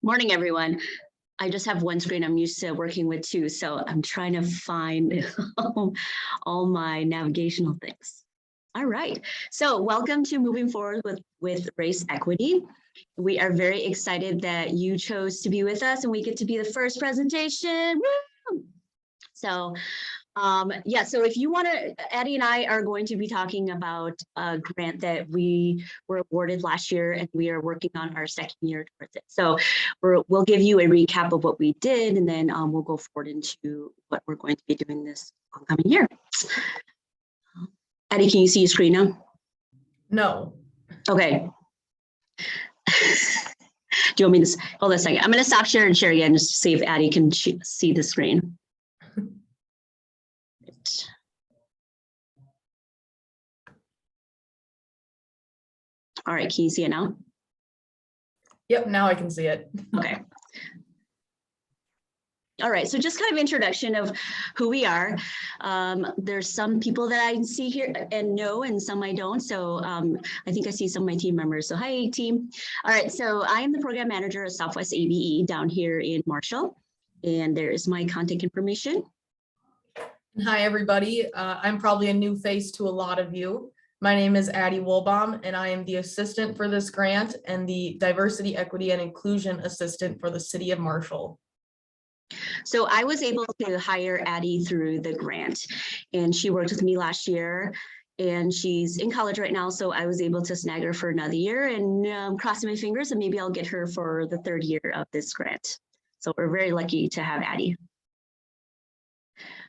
Morning, everyone. I just have one screen. I'm used to working with two, so I'm trying to find all my navigational things. All right. So welcome to Moving Forward with Race Equity. We are very excited that you chose to be with us and we get to be the first presentation. Woo! So so if you want to, Addie and I are going to be talking about a grant that we were awarded last year, and we are working on our second year towards it. So we'll give you a recap of what we did, and then we'll go forward into what we're going to be doing this upcoming year. Addie, can you see your screen now? No. Okay. Do you want me to hold on a second? I'm going to stop share and share again just to see if Addie can see the screen. All right, can you see it now? Yep, now I can see it. Okay. All right, so just kind of introduction of who we are. There's some people that I see here and know, and some I don't. So I think I see some of my team members. So hi, team. All right, so I am the program manager of Southwest ABE down here in Marshall, and there is my contact information. Hi, everybody. I'm probably a new face to a lot of you. My name is Addie Woolbaum, and I am the assistant for this grant and the Diversity, Equity, and Inclusion Assistant for the City of Marshall. So I was able to hire Addie through the grant, and she worked with me last year, and she's in college right now. So I was able to snag her for another year, and crossing my fingers, and maybe I'll get her for the third year of this grant. So we're very lucky to have Addie.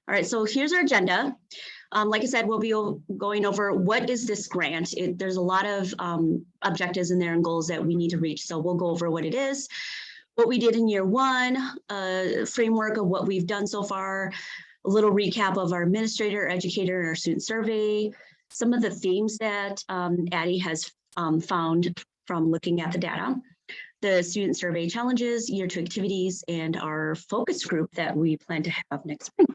All right, so here's our agenda. Like I said, we'll be going over what is this grant. There's a lot of objectives in there and goals that we need to reach. So we'll go over what it is, what we did in year one, a framework of what we've done so far, a little recap of our administrator, educator, and our student survey, some of the themes that Addie has found from looking at the data, the student survey challenges, year two activities, and our focus group that we plan to have next spring.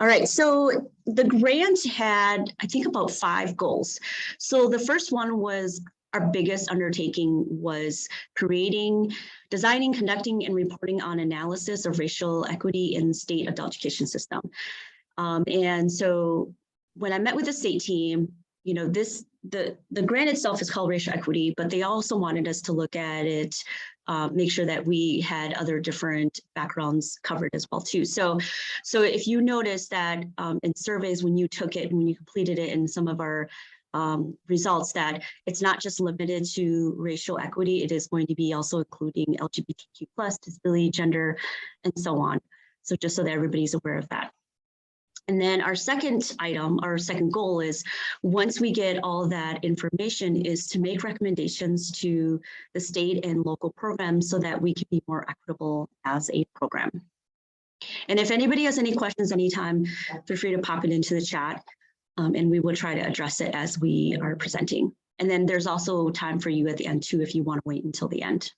All right, so the grant had, I think, about 5 goals. So the first one was our biggest undertaking was designing, conducting, and reporting on analysis of racial equity in state adult education system. And so when I met with the state team, you know, the grant itself is called racial equity, but they also wanted us to look at it, make sure that we had other different backgrounds covered as well too. So if you notice that in surveys, when you took it, when you completed it in some of our results, that it's not just limited to racial equity, it is going to be also including LGBTQ+, disability, gender, and so on. So just so that everybody's aware of that. And then our second item, our second goal is, once we get all that information, is to make recommendations to the state and local programs so that we can be more equitable as a program. And if anybody has any questions anytime, feel free to pop it into the chat, and we will try to address it as we are presenting. And then there's also time for you at the end too, if you want to wait until the end.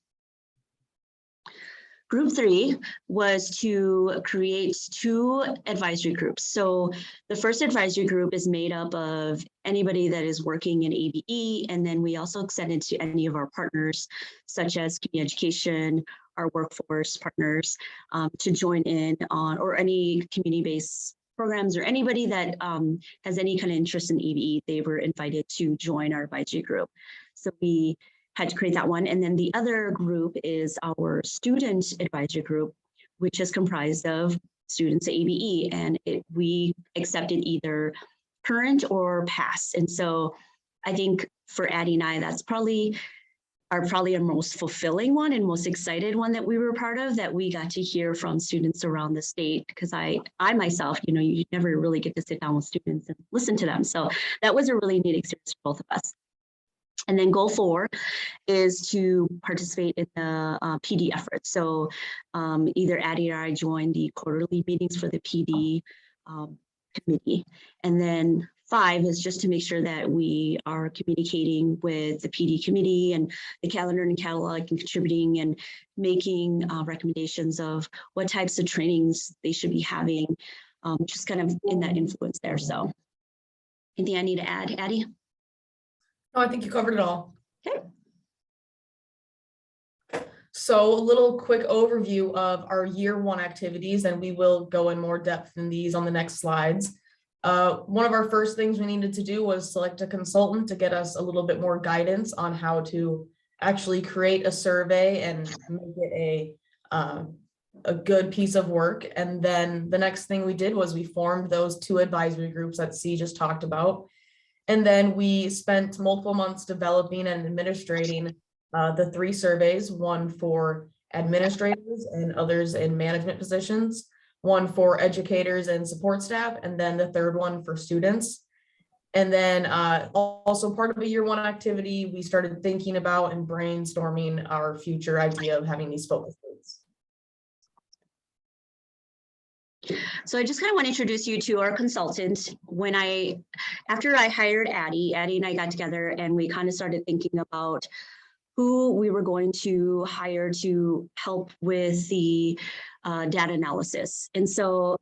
Group 3 was to create 2 advisory groups. So the first advisory group is made up of anybody that is working in ABE, and then we also extended to any of our partners, such as community education, our workforce partners, to join in on, or any community-based programs, or anybody that has any kind of interest in ABE, they were invited to join our advisory group. So we had to create that one. And then the other group is our student advisory group, which is comprised of students at ABE, and we accepted either current or past. And so I think for Addie and I, that's probably our most fulfilling one and most excited one that we were part of, that we got to hear from students around the state, because I myself, you know, you never really get to sit down with students and listen to them. So that was a really neat experience for both of us. And then goal 4 is to participate in the PD effort. So either Addie or I joined the quarterly meetings for the PD committee. And then 5 is just to make sure that we are communicating with the PD committee and the calendar and catalog, and contributing and making recommendations of what types of trainings they should be having, just kind of in that influence there. So anything I need to add, Addie? No, I think you covered it all. Okay. So a little quick overview of our year one activities, and we will go in more depth in these on the next slides. One of our first things we needed to do was select a consultant to get us a little bit more guidance on how to actually create a survey and make it a good piece of work. And then the next thing we did was we formed those 2 advisory groups that C just talked about. And then we spent multiple months developing and administrating the 3 surveys, one for administrators and others in management positions, one for educators and support staff, and then the 3rd one for students. And then also part of a year one activity, we started thinking about and brainstorming our future idea of having these focus groups. So I just kind of want to introduce you to our consultant. After I hired Addie and I got together and we kind of started thinking about who we were going to hire to help with the data analysis. And so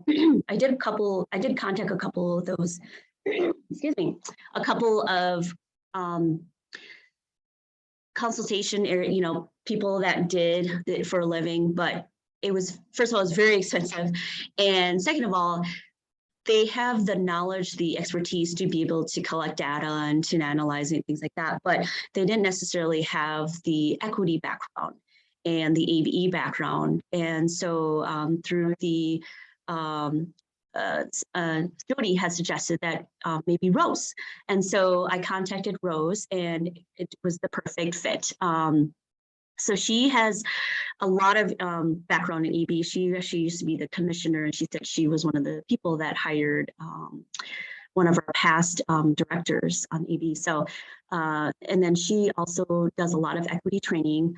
I did contact a couple of those, excuse me, a couple of consultation or, people that did it for a living, but it was, first of all, it's very expensive. And second of all, they have the knowledge, the expertise to be able to collect data and to analyze it, things like that, but they didn't necessarily have the equity background and the ABE background. And so through the Jody had suggested that maybe Rose. And so I contacted Rose and it was the perfect fit. So she has a lot of background in EB. She actually used to be the commissioner, and she said she was one of the people that hired one of our past directors on EB. So, and then she also does a lot of equity training.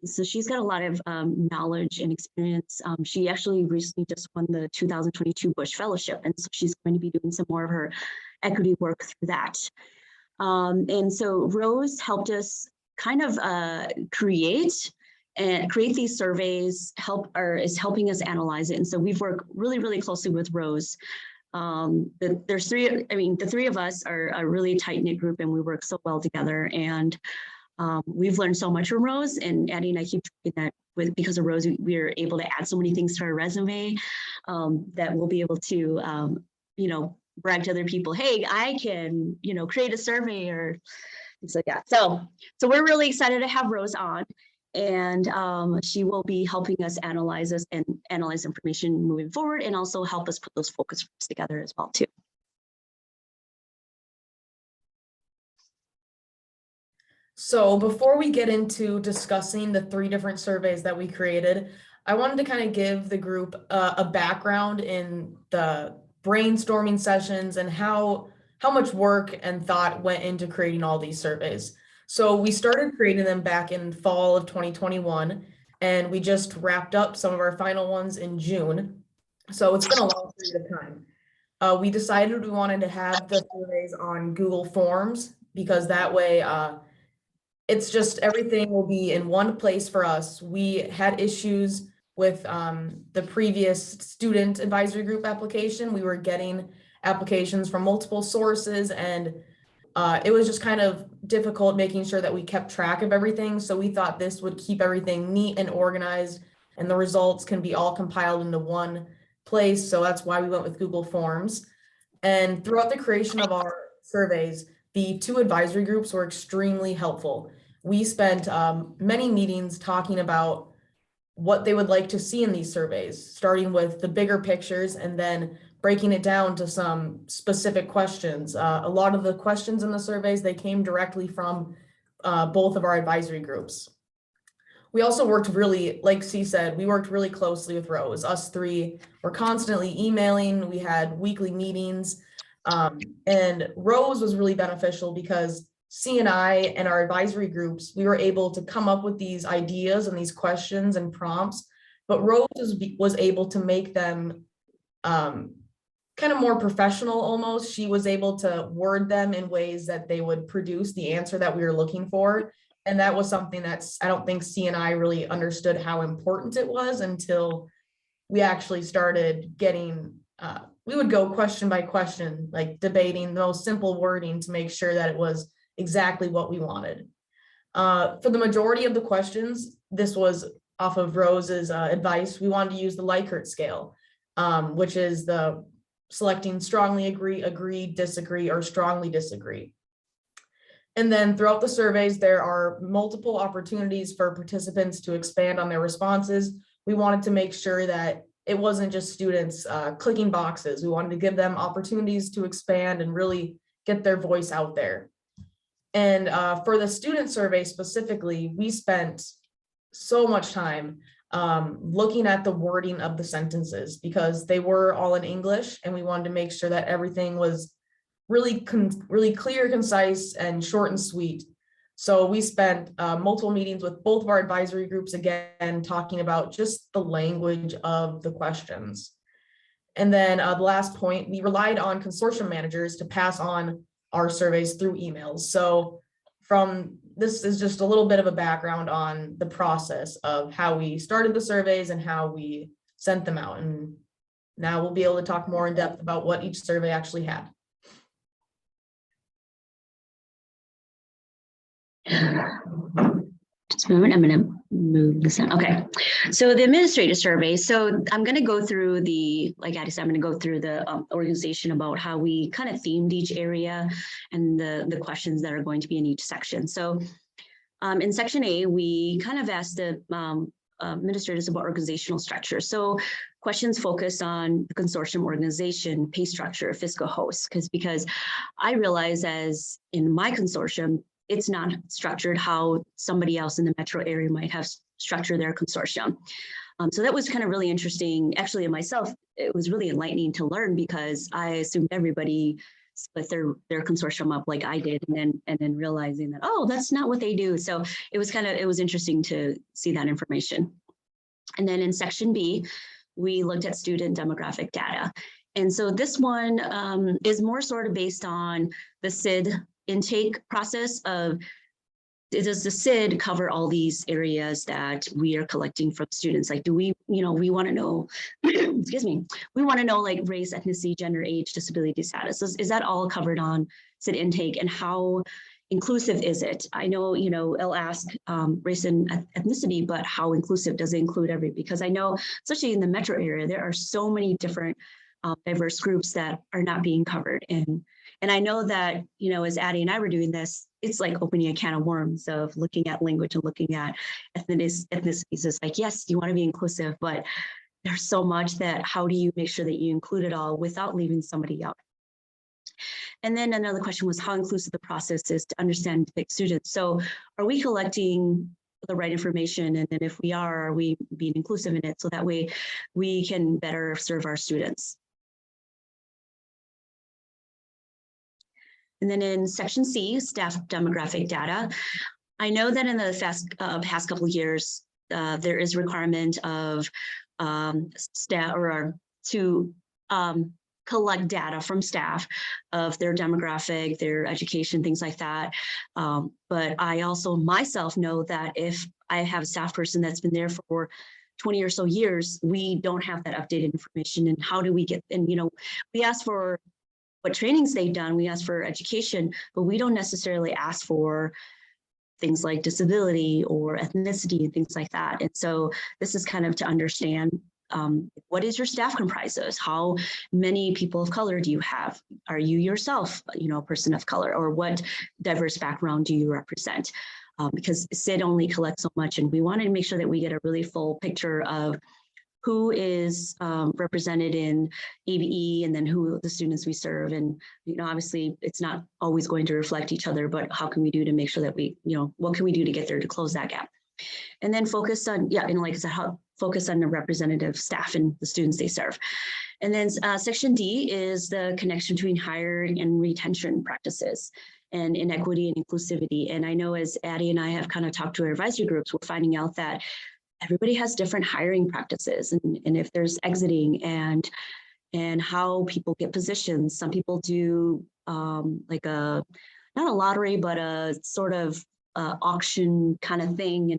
So she's got a lot of knowledge and experience. She actually recently just won the 2022 Bush Fellowship, and so she's going to be doing some more of her equity work through that. And so Rose helped us kind of create these surveys, is helping us analyze it. And so we've worked really, really closely with Rose. There's 3, the 3 of us are a really tight-knit group and we work so well together. And we've learned so much from Rose, and Addie and I keep thinking that because of Rose, we are able to add so many things to our resume that we'll be able to, brag to other people, hey, I can, create a survey or things like that. So we're really excited to have Rose on, and she will be helping us analyze information moving forward, and also help us put those focus groups together as well too. So before we get into discussing the 3 different surveys that we created, I wanted to kind of give the group a background in the brainstorming sessions and how much work and thought went into creating all these surveys. So we started creating them back in fall of 2021, and we just wrapped up some of our final ones in June. So it's been a long period of time. We decided we wanted to have the surveys on Google Forms because that way it's just everything will be in one place for us. We had issues with the previous student advisory group application. We were getting applications from multiple sources, and it was just kind of difficult making sure that we kept track of everything. So we thought this would keep everything neat and organized, and the results can be all compiled into one place. So that's why we went with Google Forms. And throughout the creation of our surveys, the 2 advisory groups were extremely helpful. We spent many meetings talking about what they would like to see in these surveys, starting with the bigger pictures and then breaking it down to some specific questions. A lot of the questions in the surveys, they came directly from both of our advisory groups. We also worked really, like C said, we worked really closely with Rose. Us 3 were constantly emailing. We had weekly meetings, and Rose was really beneficial because C and I and our advisory groups, we were able to come up with these ideas and these questions and prompts, but Rose was able to make them kind of more professional almost. She was able to word them in ways that they would produce the answer that we were looking for. And that was something I don't think C and I really understood how important it was until we actually started getting, we would go question by question, like debating the most simple wording to make sure that it was exactly what we wanted. For the majority of the questions, this was off of Rose's advice, we wanted to use the Likert scale, which is the selecting strongly agree, disagree, or strongly disagree. And then throughout the surveys, there are multiple opportunities for participants to expand on their responses. We wanted to make sure that it wasn't just students clicking boxes. We wanted to give them opportunities to expand and really get their voice out there. And for the student survey specifically, we spent so much time looking at the wording of the sentences because they were all in English, and we wanted to make sure that everything was really clear, concise, and short and sweet. So we spent multiple meetings with both of our advisory groups, again, talking about just the language of the questions. And then the last point, we relied on consortium managers to pass on our surveys through emails. So this is just a little bit of a background on the process of how we started the surveys and how we sent them out. And now we'll be able to talk more in depth about what each survey actually had. Just a moment, I'm going to move this in. Okay, so the administrative survey. So I'm going to go through like Addie said, I'm going to go through the organization about how we kind of themed each area and the questions that are going to be in each section. So in section A, we kind of asked the administrators about organizational structure. So questions focus on the consortium organization, pay structure, fiscal hosts, because I realize as in my consortium, it's not structured how somebody else in the metro area might have structured their consortium. So that was kind of really interesting. Actually, in myself, it was really enlightening to learn because I assumed everybody split their consortium up like I did, and then realizing that, oh, that's not what they do. So it was interesting to see that information. And then in section B, we looked at student demographic data. And so this one is more sort of based on the SID intake process of, does the SID cover all these areas that we are collecting from students? Like, do we want to know, excuse me, we want to know like race, ethnicity, gender, age, disability status. Is that all covered on SID intake, and how inclusive is it? I know, it'll ask race and ethnicity, but how inclusive does it include because I know, especially in the metro area, there are so many different diverse groups that are not being covered. And I know that, as Addie and I were doing this, it's like opening a can of worms of looking at language and looking at ethnicities. It's like, yes, you want to be inclusive, but there's so much that how do you make sure that you include it all without leaving somebody out? And then another question was how inclusive the process is to understand the students. So are we collecting the right information? And then if we are we being inclusive in it so that way we can better serve our students? And then in section C, staff demographic data, I know that in the past couple of years, there is requirement of staff to collect data from staff of their demographic, their education, things like that. But I also myself know that if I have a staff person that's been there for 20 or so years, we don't have that updated information. And how do we get, and we ask for what trainings they've done, we ask for education, but we don't necessarily ask for things like disability or ethnicity and things like that. And so this is kind of to understand what is your staff comprised of? How many people of color do you have? Are you yourself, a person of color, or what diverse background do you represent? Because SID only collects so much, and we wanted to make sure that we get a really full picture of who is represented in ABE, and then who the students we serve. And, obviously it's not always going to reflect each other, but how can we do to make sure that we, what can we do to get there to close that gap? And then focus on, and like I said, focus on the representative staff and the students they serve. And then section D is the connection between hiring and retention practices and inequity and inclusivity. And I know as Addie and I have kind of talked to our advisory groups, we're finding out that everybody has different hiring practices, and if there's exiting and how people get positions. Some people do like not a lottery, but a sort of auction kind of thing.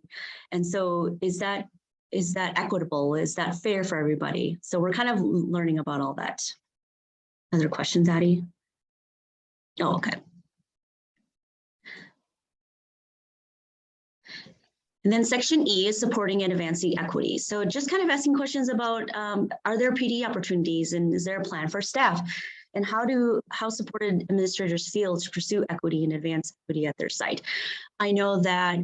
And so is that equitable? Is that fair for everybody? So we're kind of learning about all that. Other questions, Addie? Oh, okay. And then section E is supporting and advancing equity. So just kind of asking questions about, are there PD opportunities and is there a plan for staff? And how supported administrators feel to pursue equity and advance equity at their site? I know that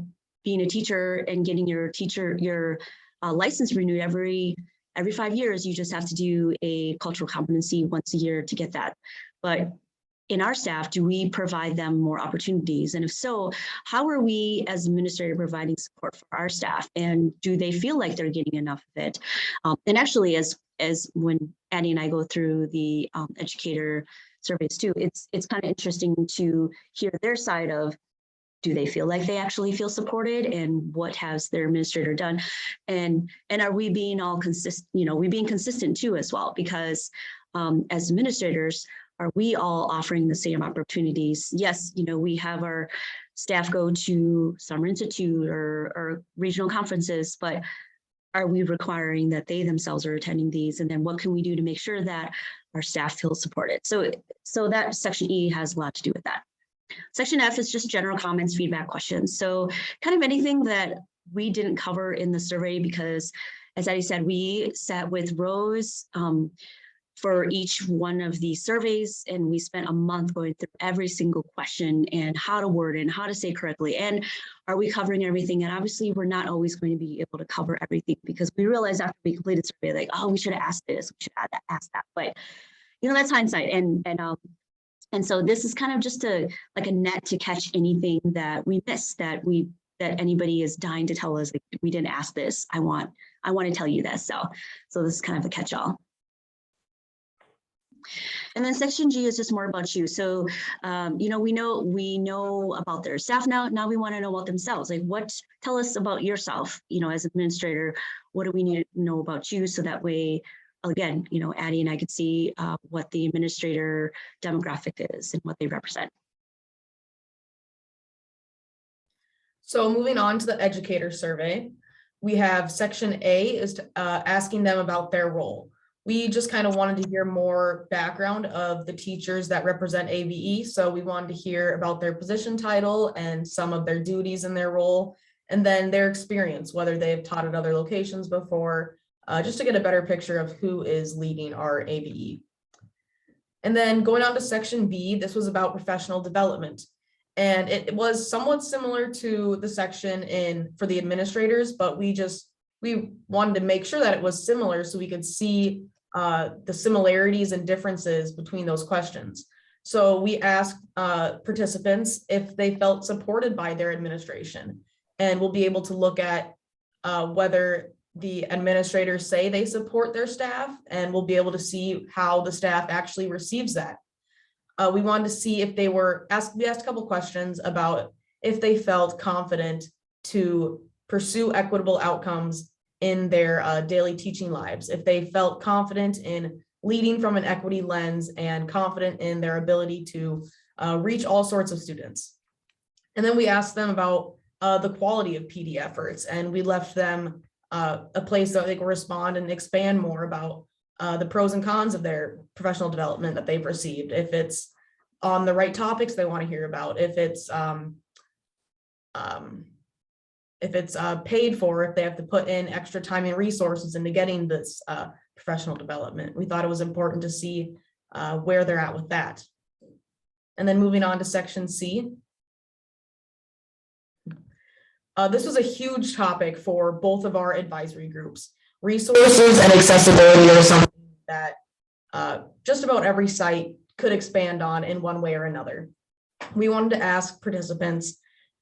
being a teacher and getting your license renewed every 5 years, you just have to do a cultural competency once a year to get that. But in our staff, do we provide them more opportunities? And if so, how are we as administrator providing support for our staff? And do they feel like they're getting enough of it? And actually, as when Addie and I go through the educator surveys too, it's kind of interesting to hear their side of, do they feel like they actually feel supported, and what has their administrator done? And are we being all consistent, we being consistent too as well? Because as administrators, are we all offering the same opportunities? Yes, we have our staff go to Summer Institute or regional conferences, but are we requiring that they themselves are attending these? And then what can we do to make sure that our staff feel supported? So that section E has a lot to do with that. Section F is just general comments, feedback, questions. So kind of anything that we didn't cover in the survey, because as Addie said, we sat with Rose for each one of these surveys, and we spent a month going through every single question and how to word and how to say correctly, and are we covering everything? And obviously we're not always going to be able to cover everything, because we realized after we completed the survey, like, oh, we should have asked this, we should have asked that, but that's hindsight. And so this is kind of just like a net to catch anything that we missed, that anybody is dying to tell us, like, we didn't ask this, I want to tell you this. So this is kind of a catch-all. And then section G is just more about you. So, we know about their staff now. Now we want to know about themselves. Like, tell us about yourself, as administrator, what do we need to know about you? So that way, again, Addie and I could see what the administrator demographic is and what they represent. So moving on to the educator survey, we have section A is asking them about their role. We just kind of wanted to hear more background of the teachers that represent ABE. So we wanted to hear about their position title and some of their duties in their role, and then their experience, whether they've taught at other locations before, just to get a better picture of who is leading our ABE. And then going on to section B, this was about professional development. And it was somewhat similar to the section for the administrators, but we wanted to make sure that it was similar so we could see the similarities and differences between those questions. So we asked participants if they felt supported by their administration, and we'll be able to look at whether the administrators say they support their staff, and we'll be able to see how the staff actually receives that. We wanted to see if we asked a couple questions about if they felt confident to pursue equitable outcomes in their daily teaching lives, if they felt confident in leading from an equity lens and confident in their ability to reach all sorts of students. And then we asked them about the quality of PD efforts, and we left them a place that they can respond and expand more about the pros and cons of their professional development that they've received, if it's on the right topics they want to hear about, if it's paid for, if they have to put in extra time and resources into getting this professional development. We thought it was important to see where they're at with that. And then moving on to section C. This was a huge topic for both of our advisory groups. Resources and accessibility are something that just about every site could expand on in one way or another. We wanted to ask participants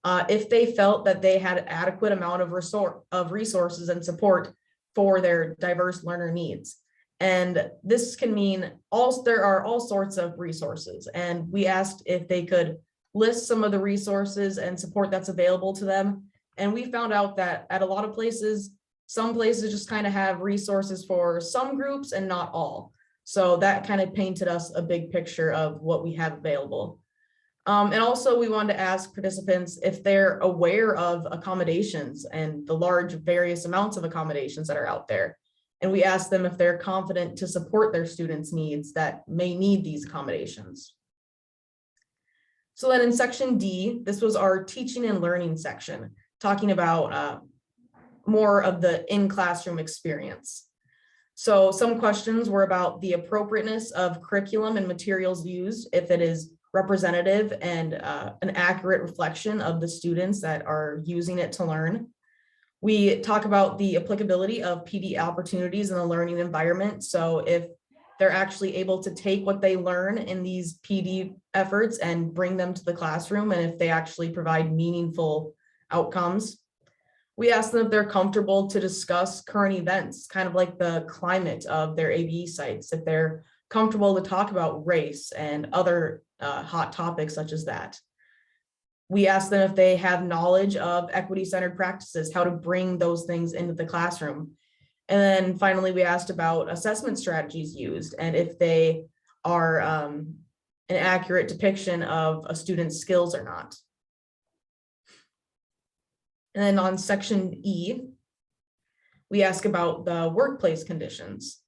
if they felt that they had an adequate amount of resources and support for their diverse learner needs. And this can mean there are all sorts of resources. And we asked if they could list some of the resources and support that's available to them. And we found out that at a lot of places, some places just kind of have resources for some groups and not all. So that kind of painted us a big picture of what we have available. And also we wanted to ask participants if they're aware of accommodations and the large various amounts of accommodations that are out there. And we asked them if they're confident to support their students' needs that may need these accommodations. So then in section D, this was our teaching and learning section. talking about more of the in-classroom experience. So some questions were about the appropriateness of curriculum and materials used, if it is representative and an accurate reflection of the students that are using it to learn. We talk about the applicability of PD opportunities in the learning environment. So if they're actually able to take what they learn in these PD efforts and bring them to the classroom, and if they actually provide meaningful outcomes. We ask them if they're comfortable to discuss current events, kind of like the climate of their ABE sites, if they're comfortable to talk about race and other hot topics such as that. We ask them if they have knowledge of equity-centered practices, how to bring those things into the classroom. And then finally, we asked about assessment strategies used and if they are an accurate depiction of a student's skills or not. And then on section E, we ask about the workplace conditions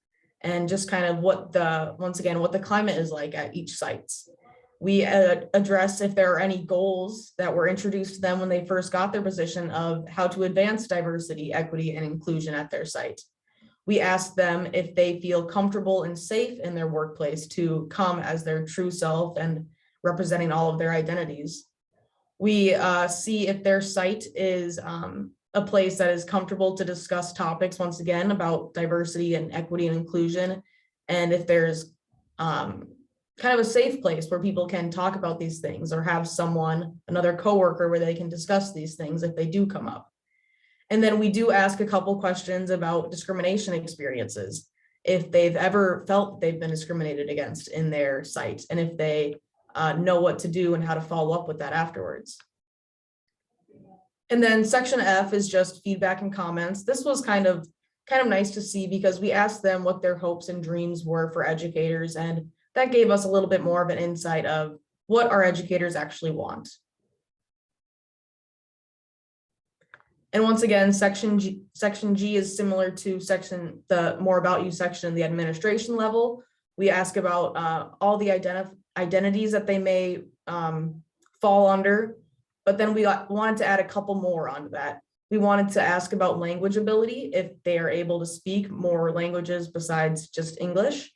and just kind of what once again, what the climate is like at each site. We address if there are any goals that were introduced to them when they first got their position of how to advance diversity, equity, and inclusion at their site. We ask them if they feel comfortable and safe in their workplace to come as their true self and representing all of their identities. We see if their site is a place that is comfortable to discuss topics, once again, about diversity and equity and inclusion, and if there's kind of a safe place where people can talk about these things or have someone, another coworker, where they can discuss these things if they do come up. And then we do ask a couple questions about discrimination experiences, if they've ever felt they've been discriminated against in their site, and if they know what to do and how to follow up with that afterwards. And then section F is just feedback and comments. This was kind of nice to see because we asked them what their hopes and dreams were for educators, and that gave us a little bit more of an insight of what our educators actually want. And once again, section G is similar to the more about you section, the administration level. We ask about all the identities that they may fall under, but then we wanted to add a couple more onto that. We wanted to ask about language ability, if they are able to speak more languages besides just English.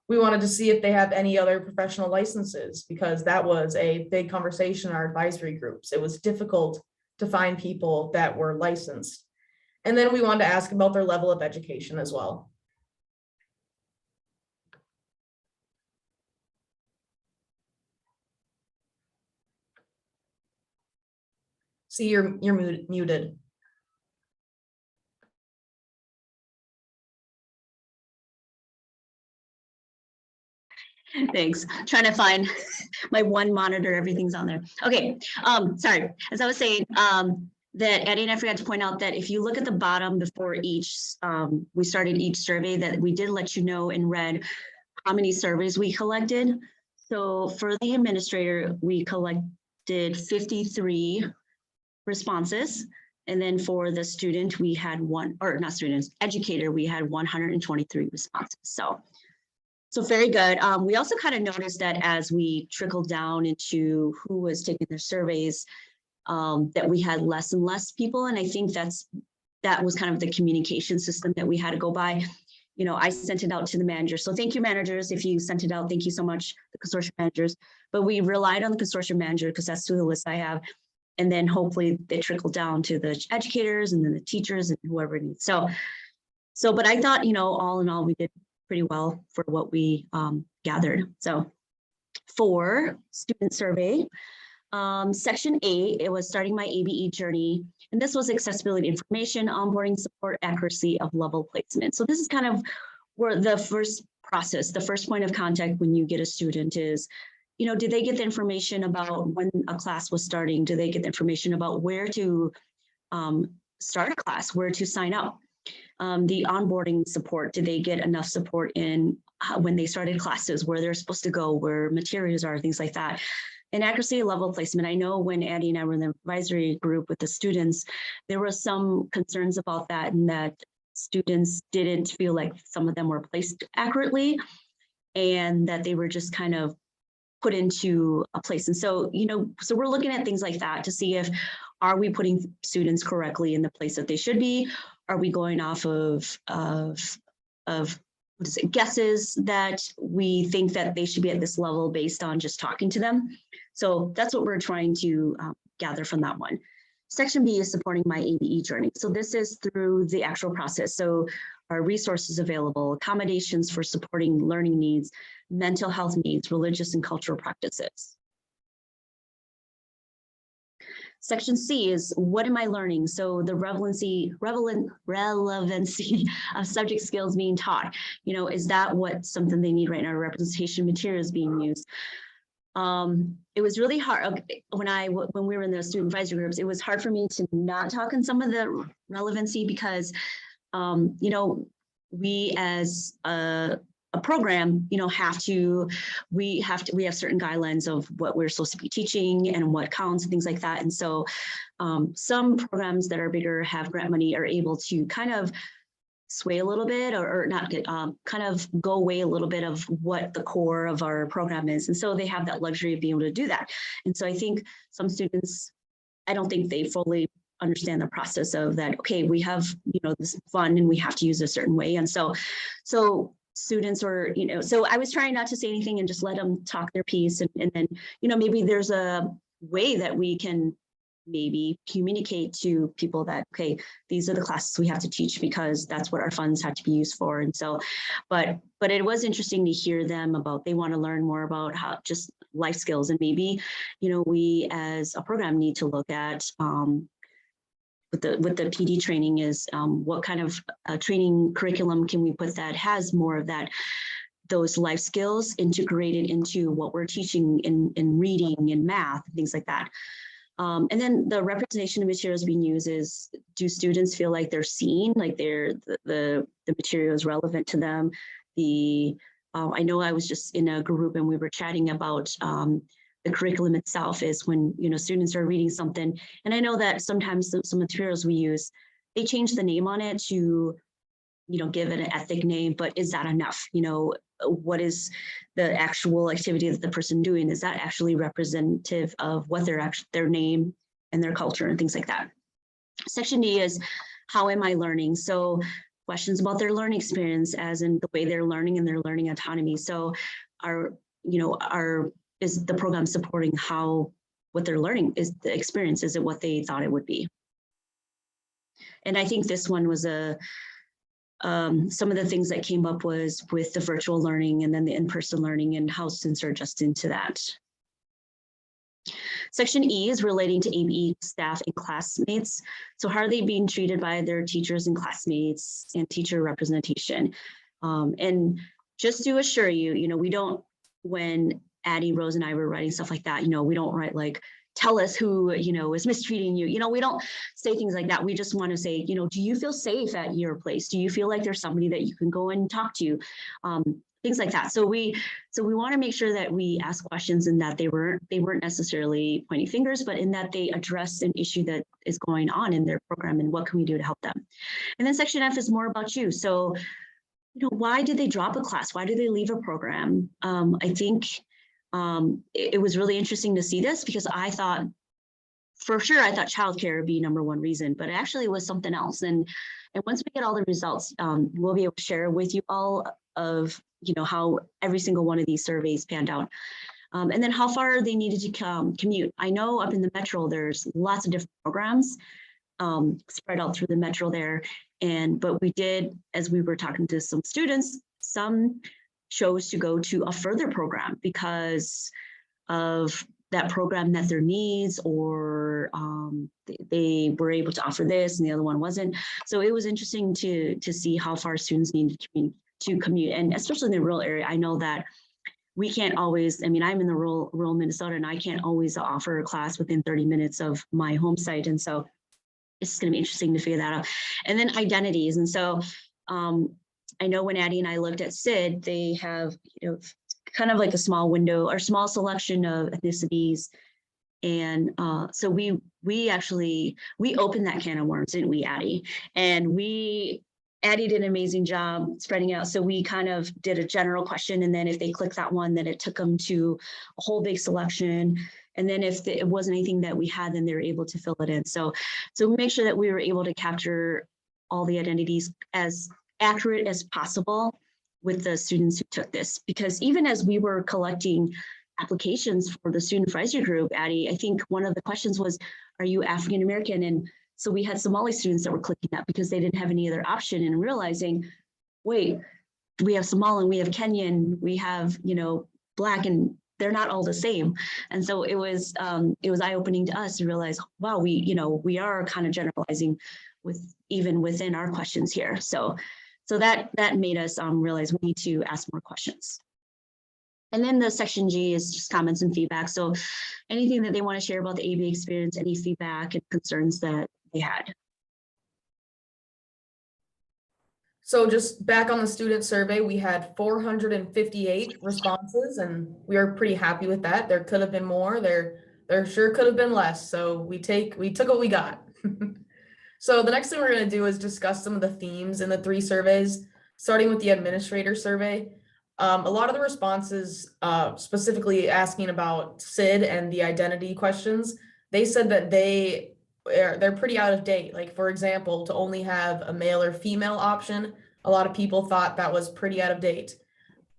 We wanted to see if they have any other professional licenses, because that was a big conversation in our advisory groups. It was difficult to find people that were licensed. And then we wanted to ask about their level of education as well. See, you're muted. Thanks. Trying to find my one monitor, everything's on there. Okay, sorry. As I was saying, that Eddie and I forgot to point out that if you look at the bottom before each, we started each survey, that we did let you know in red how many surveys we collected. So for the administrator, we collected 53 responses. And then for the student, we had educator, we had 123 responses. So very good. We also kind of noticed that as we trickled down into who was taking their surveys, that we had less and less people. And I think that was kind of the communication system that we had to go by. You know, I sent it out to the managers. So thank you, managers. If you sent it out, thank you so much, the consortium managers. But we relied on the consortium manager because that's who the list I have. And then hopefully they trickle down to the educators and then the teachers and whoever needs. So, but I thought, you know, all in all, we did pretty well for what we gathered. So for student survey, section A, it was starting my ABE journey. And this was accessibility information, onboarding support, accuracy of level placement. So this is kind of where the first process, the first point of contact when you get a student is, you know, did they get the information about when a class was starting? Do they get the information about where to start a class, where to sign up? The onboarding support, did they get enough support in when they started classes, where they're supposed to go, where materials are, things like that. And accuracy level placement, I know when Addie and I were in the advisory group with the students, there were some concerns about that, and that students didn't feel like some of them were placed accurately, and that they were just kind of put into a place. And so, so we're looking at things like that to see if, are we putting students correctly in the place that they should be? Are we going off of what is it, guesses that we think that they should be at this level based on just talking to them? So that's what we're trying to gather from that one. Section B is supporting my ABE journey. So this is through the actual process. So our resources available, accommodations for supporting learning needs, mental health needs, religious and cultural practices. Section C is what am I learning? So the relevancy of subject skills being taught. Is that what something they need right now? Representation materials being used. It was really hard when we were in the student advisory groups. It was hard for me to not talk on some of the relevancy because, we as a program, we have certain guidelines of what we're supposed to be teaching and what counts and things like that. And so some programs that are bigger have grant money are able to kind of sway a little bit or not get kind of go away a little bit of what the core of our program is. And so they have that luxury of being able to do that. And so I think some students, I don't think they fully understand the process of that. Okay, we have, this fund and we have to use a certain way. And so students were, so I was trying not to say anything and just let them talk their piece. And then, maybe there's a way that we can maybe communicate to people that, okay, these are the classes we have to teach because that's what our funds have to be used for. And so, but it was interesting to hear them about, they want to learn more about how just life skills. And maybe, we as a program need to look at with the PD training is what kind of training curriculum can we put that has more of those life skills integrated into what we're teaching in reading and math and things like that. And then the representation of materials being used is, do students feel like they're seen, like the material is relevant to them? I know I was just in a group and we were chatting about the curriculum itself is when, students are reading something. And I know that sometimes some materials we use, they change the name on it to, give it an ethnic name, but is that enough? What is the actual activity that the person doing? Is that actually representative of what their name and their culture and things like that? Section D is how am I learning? So questions about their learning experience, as in the way they're learning and their learning autonomy. So is the program supporting what they're learning? Is the experience, is it what they thought it would be? And I think this one was some of the things that came up was with the virtual learning and then the in-person learning and how students are adjusting to that. Section E is relating to ABE staff and classmates. So how are they being treated by their teachers and classmates and teacher representation? And just to assure you, we don't, when Addie, Rose, and I were writing stuff like that, we don't write like, tell us who, is mistreating you. We don't say things like that. We just want to say, do you feel safe at your place? Do you feel like there's somebody that you can go and talk to? Things like that. So we want to make sure that we ask questions and that they weren't necessarily pointing fingers, but in that they address an issue that is going on in their program and what can we do to help them. And then section F is more about you. So, why did they drop a class? Why did they leave a program? I think it was really interesting to see this because I thought childcare would be number one reason, but it actually was something else. And once we get all the results, we'll be able to share with you all of, how every single one of these surveys panned out. And then how far they needed to commute. I know up in the metro, there's lots of different programs spread out through the metro there. But we did, as we were talking to some students, some chose to go to a further program because of that program met their needs, or they were able to offer this and the other one wasn't. So it was interesting to see how far students needed to commute, and especially in the rural area. I know that we can't always, I'm in the rural Minnesota, and I can't always offer a class within 30 minutes of my home site. And so it's going to be interesting to figure that out. And then identities. And so I know when Addie and I looked at SID, they have, kind of like a small window or small selection of ethnicities. And so we opened that can of worms, didn't we, Addie? And we Addie did an amazing job spreading out. So we kind of did a general question, and then if they click that one, then it took them to a whole big selection. And then if it wasn't anything that we had, then they were able to fill it in. So make sure that we were able to capture all the identities as accurate as possible with the students who took this. Because even as we were collecting applications for the student advisory group, Addie, I think one of the questions was, are you African American? And so we had Somali students that were clicking that because they didn't have any other option, and realizing, wait, we have Somalian, we have Kenyan, we have, Black, and they're not all the same. And so it was eye-opening to us to realize, wow, we are kind of generalizing even within our questions here. So that made us realize we need to ask more questions. And then the section G is just comments and feedback. So anything that they want to share about the ABA experience, any feedback and concerns that they had. So just back on the student survey, we had 458 responses, and we are pretty happy with that. There could have been more, there sure could have been less. So we took what we got. So the next thing we're going to do is discuss some of the themes in the 3 surveys, starting with the administrator survey. A lot of the responses, specifically asking about SID and the identity questions, they said that they're pretty out of date. Like, for example, to only have a male or female option, a lot of people thought that was pretty out of date.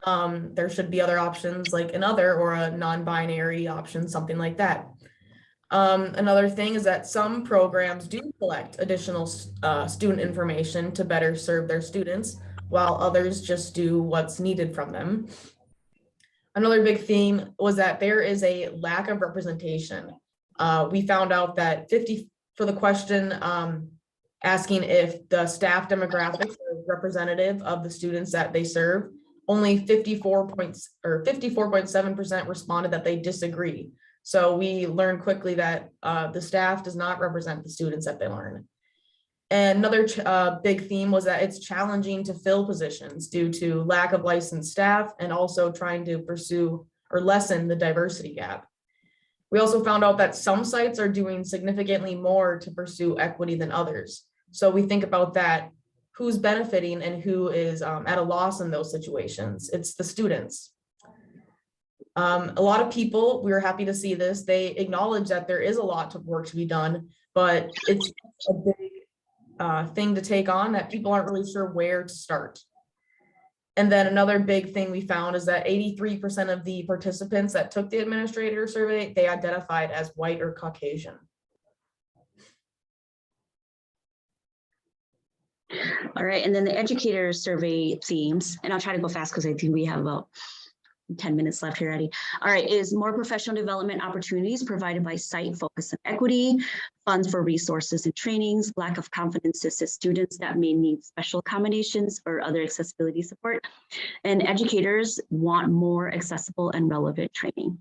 There should be other options, like an other or a non-binary option, something like that. Another thing is that some programs do collect additional student information to better serve their students, while others just do what's needed from them. Another big theme was that there is a lack of representation. We found out that for the question asking if the staff demographics are representative of the students that they serve, only 54.7% responded that they disagree. So we learned quickly that the staff does not represent the students that they learn. And another big theme was that it's challenging to fill positions due to lack of licensed staff and also trying to pursue or lessen the diversity gap. We also found out that some sites are doing significantly more to pursue equity than others. So we think about that, who's benefiting and who is at a loss in those situations. It's the students. A lot of people, we were happy to see this, they acknowledge that there is a lot of work to be done, but it's a big thing to take on that people aren't really sure where to start. And then another big thing we found is that 83% of the participants that took the administrator survey, they identified as white or Caucasian. All right, and then the educator survey themes, and I'll try to go fast because I think we have about 10 minutes left here, Eddie. All right, is more professional development opportunities provided by site focus on equity, funds for resources and trainings, lack of confidence to assist students that may need special accommodations or other accessibility support, and educators want more accessible and relevant training.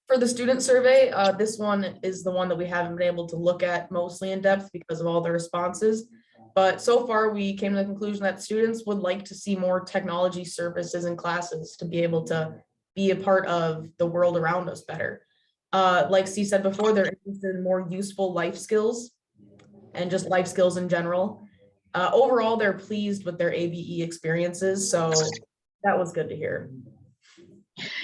For the student survey, this one is the one that we haven't been able to look at mostly in depth because of all the responses. But so far, we came to the conclusion that students would like to see more technology services in classes to be able to be a part of the world around us better. Like C said before, they're interested in more useful life skills and just life skills in general. Overall, they're pleased with their ABE experiences, so that was good to hear.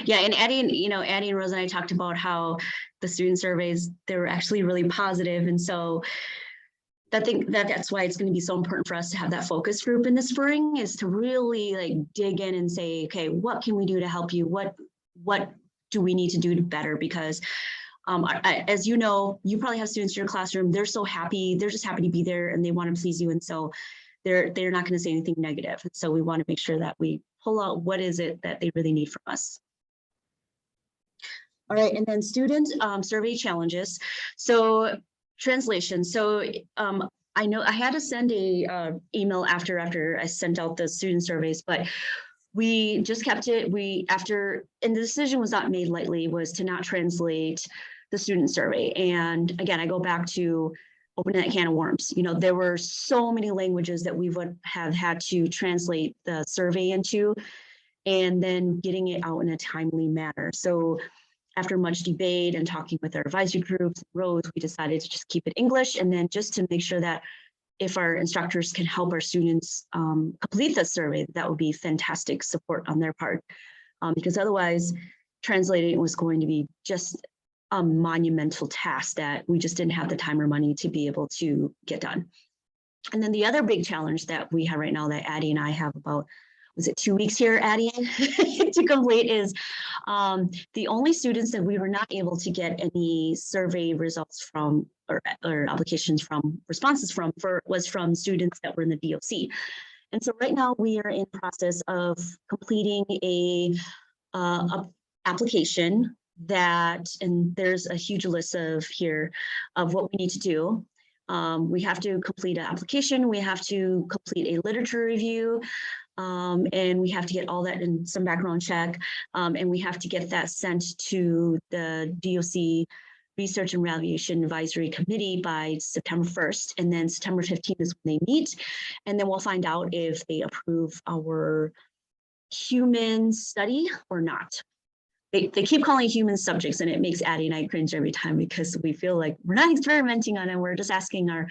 Yeah, and Addie and Rose and I talked about how the student surveys, they were actually really positive, and so that's why it's going to be so important for us to have that focus group in the spring, is to really like dig in and say, okay, what can we do to help you? What do we need to do better? Because as you know, you probably have students in your classroom, they're so happy, they're just happy to be there and they want to please you. And so they're not going to say anything negative. So we want to make sure that we pull out what is it that they really need from us. All right, and then student survey challenges. So translation. So I know I had to send a email after I sent out the student surveys, but we just kept it. And the decision was not made lightly, was to not translate the student survey. And again, I go back to opening that can of worms. There were so many languages that we would have had to translate the survey into, and then getting it out in a timely manner. So after much debate and talking with our advisory groups, roads, we decided to just keep it English. And then just to make sure that if our instructors can help our students complete the survey, that would be fantastic support on their part. Because otherwise, translating was going to be just a monumental task that we just didn't have the time or money to be able to get done. And then the other big challenge that we have right now that Addie and I have about, was it 2 weeks here, Addie, to complete is the only students that we were not able to get any survey results from or applications from, responses from, was from students that were in the DOC. And so right now we are in the process of completing a application that, and there's a huge list of here of what we need to do. We have to complete an application, we have to complete a literature review, and we have to get all that in some background check, and we have to get that sent to the DOC Research and Evaluation Advisory Committee by September 1st, and then September 15th is when they meet, and then we'll find out if they approve our human study or not. They keep calling human subjects, and it makes Addie and I cringe every time because we feel like we're not experimenting on it. We're just asking our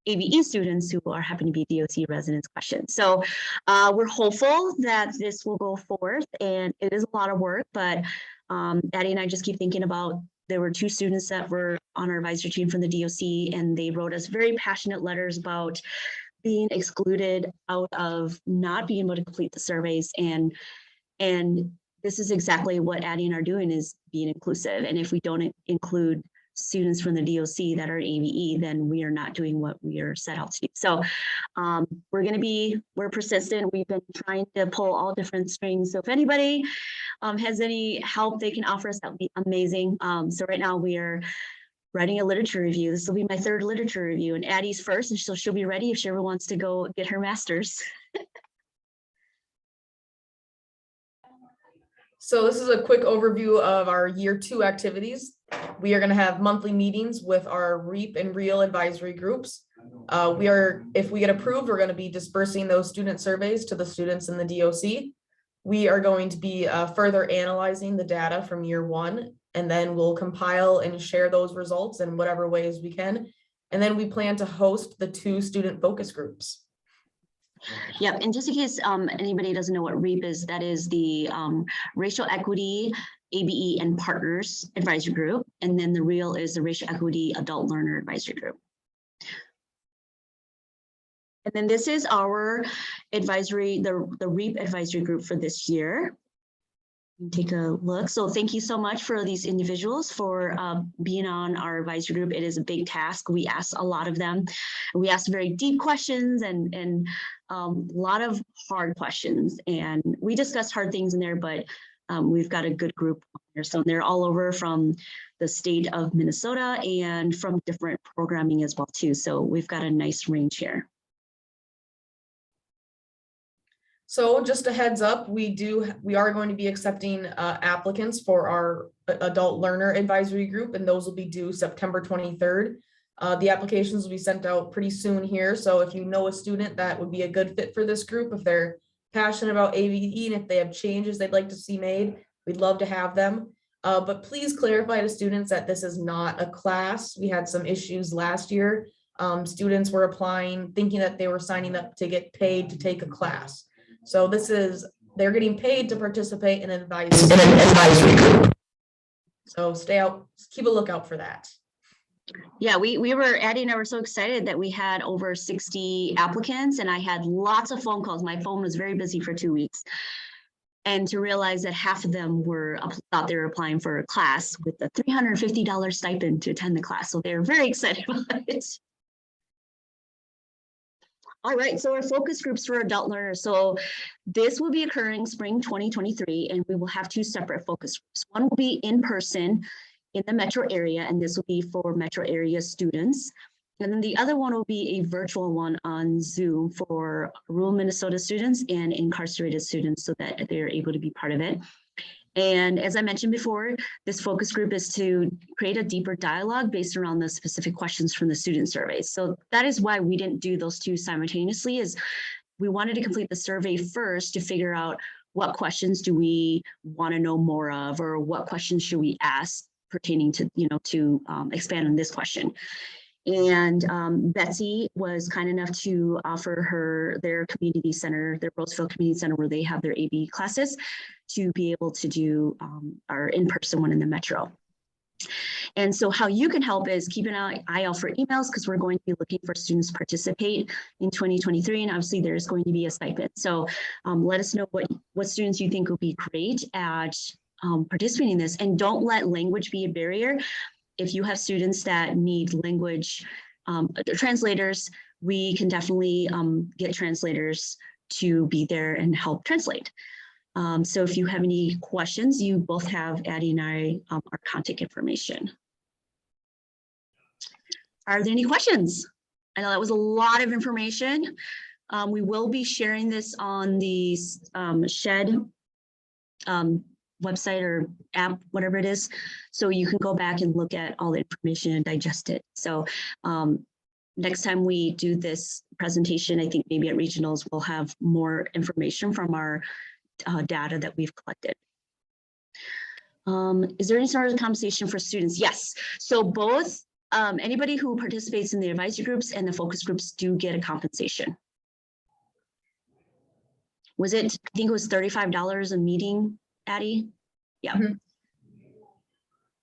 ABE students who are happen to be DOC residents questions. So we're hopeful that this will go forth, and it is a lot of work, but Addie and I just keep thinking about, there were 2 students that were on our advisory team from the DOC, and they wrote us very passionate letters about being excluded out of not being able to complete the surveys. And this is exactly what Addie and I are doing, is being inclusive. And if we don't include students from the DOC that are ABE, then we are not doing what we are set out to do. So we're persistent. We've been trying to pull all different strings. So if anybody has any help they can offer us, that would be amazing. So right now we are writing a literature review. This will be my 3rd literature review, and Addie's first, and she'll be ready if she ever wants to go get her master's. So this is a quick overview of our year 2 activities. We are going to have monthly meetings with our REAP and REAL advisory groups. If we get approved, we're going to be dispersing those student surveys to the students in the DOC. We are going to be further analyzing the data from year 1, and then we'll compile and share those results in whatever ways we can. And then we plan to host the 2 student focus groups. Yep, and just in case anybody doesn't know what REAP is, that is the Racial Equity, ABE, and Partners Advisory Group, and then the REAL is the Racial Equity Adult Learner Advisory Group. And then this is our advisory, the REAP advisory group for this year. Take a look. So thank you so much for these individuals for being on our advisory group. It is a big task. We asked a lot of them. We asked very deep questions and a lot of hard questions. And we discussed hard things in there, but we've got a good group there. So they're all over from the state of Minnesota and from different programming as well too. So we've got a nice range here. So just a heads up, we are going to be accepting applicants for our adult learner advisory group, and those will be due September 23rd. The applications will be sent out pretty soon here. So if you know a student that would be a good fit for this group, if they're passionate about ABE and if they have changes they'd like to see made, we'd love to have them. But please clarify to students that this is not a class. We had some issues last year. Students were applying thinking that they were signing up to get paid to take a class. So they're getting paid to participate in an advisory group. So keep a lookout for that. Yeah, Addie and I were so excited that we had over 60 applicants, and I had lots of phone calls. My phone was very busy for 2 weeks. And to realize that half of them thought they were applying for a class with a $350 stipend to attend the class. So they were very excited about it. All right, so our focus groups for adult learners. So this will be occurring spring 2023, and we will have 2 separate focus groups. One will be in person in the metro area, and this will be for metro area students. And then the other one will be a virtual one on Zoom for rural Minnesota students and incarcerated students so that they're able to be part of it. And as I mentioned before, this focus group is to create a deeper dialogue based around the specific questions from the student surveys. So that is why we didn't do those 2 simultaneously, is we wanted to complete the survey first to figure out what questions do we want to know more of, or what questions should we ask pertaining to, to expand on this question. And Betsy was kind enough to offer their community center, their Roseville Community Center, where they have their AB classes, to be able to do our in-person one in the metro. And so how you can help is keep an eye out for emails, because we're going to be looking for students to participate in 2023. And obviously there's going to be a stipend. So let us know what students you think will be great at participating in this. And don't let language be a barrier. If you have students that need language translators, we can definitely get translators to be there and help translate. So if you have any questions, you both have Addie and I our contact information. Are there any questions? I know that was a lot of information. We will be sharing this on the SHED website or app, whatever it is. So you can go back and look at all the information and digest it. So next time we do this presentation, I think maybe at regionals, we'll have more information from our data that we've collected. Is there any sort of compensation for students? Yes. So both anybody who participates in the advisory groups and the focus groups do get a compensation. Was it, I think it was $35 a meeting, Addie? Yeah. Mm-hmm.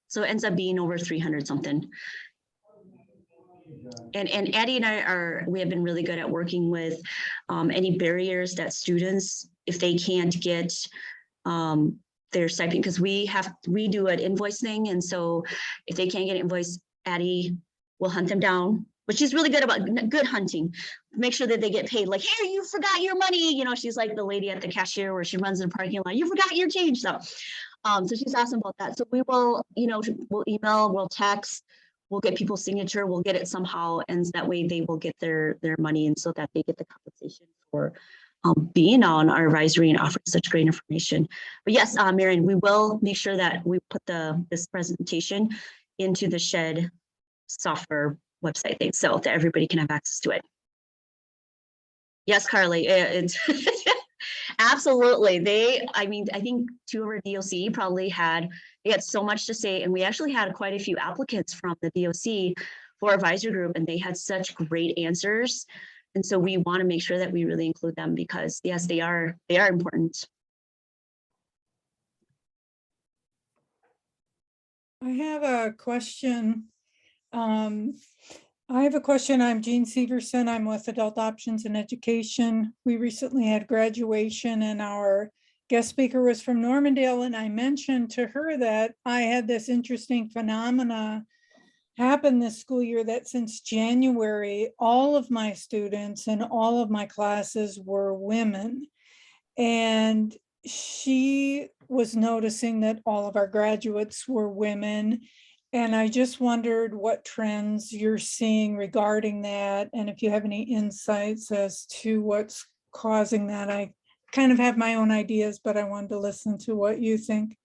So it ends up being over 300 something. And Addie and I we have been really good at working with any barriers that students, if they can't get their stipend, because we do an invoice thing. And so if they can't get an invoice, Addie will hunt them down, but she's really good about good hunting. Make sure that they get paid. Like, hey, you forgot your money. She's like the lady at the cashier where she runs in the parking lot. You forgot your change. So she's awesome about that. So we will, we'll email, we'll text, we'll get people's signature, we'll get it somehow. And that way they will get their money, and so that they get the compensation for being on our advisory and offering such great information. But yes, Marion, we will make sure that we put this presentation into the SHED software website thing, so that everybody can have access to it. Yes, Carly, it's absolutely. I think two of our DOC probably had so much to say, and we actually had quite a few applicants from the DOC for advisory group, and they had such great answers. And so we want to make sure that we really include them, because yes, they are important. I have a question. I'm Jean Severson. I'm with Adult Options in Education. We recently had graduation, and our guest speaker was from Normandale. And I mentioned to her that I had this interesting phenomena happen this school year, that since January, all of my students and all of my classes were women. And she was noticing that all of our graduates were women. And I just wondered what trends you're seeing regarding that, and if you have any insights as to what's causing that. I kind of have my own ideas, but I wanted to listen to what you think.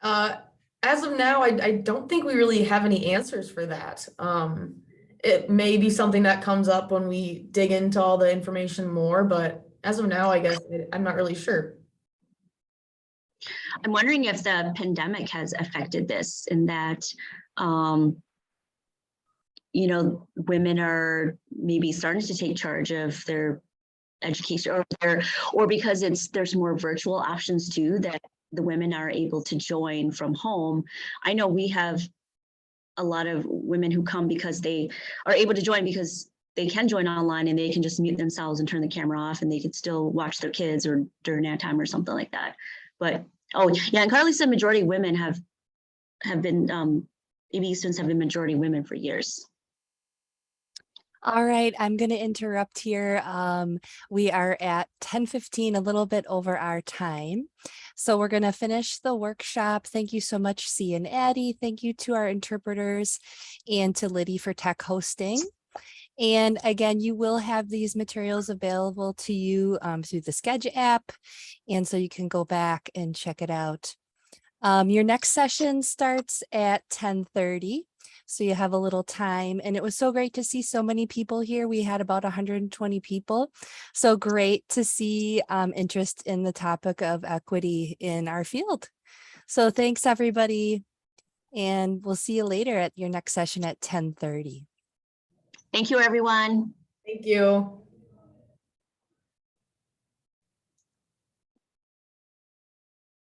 As of now, I don't think we really have any answers for that. It may be something that comes up when we dig into all the information more, but as of now, I guess I'm not really sure. I'm wondering if the pandemic has affected this, in that, women are maybe starting to take charge of their education, or because there's more virtual options too, that the women are able to join from home. I know we have a lot of women who come because they are able to join because they can join online, and they can just mute themselves and turn the camera off, and they can still watch their kids or during nap time or something like that. But oh yeah, and Carly said majority of women have been ABE students have been majority women for years. All right, I'm going to interrupt here. We are at 10:15, a little bit over our time. So we're going to finish the workshop. Thank you so much, C and Addie. Thank you to our interpreters and to Liddy for tech hosting. And again, you will have these materials available to you through the Sketch app. And so you can go back and check it out. Your next session starts at 10:30. so you have a little time. And it was so great to see so many people here. We had about 120 people. So great to see interest in the topic of equity in our field. So thanks, everybody. And we'll see you later at your next session at 10:30. Thank you, everyone. Thank you.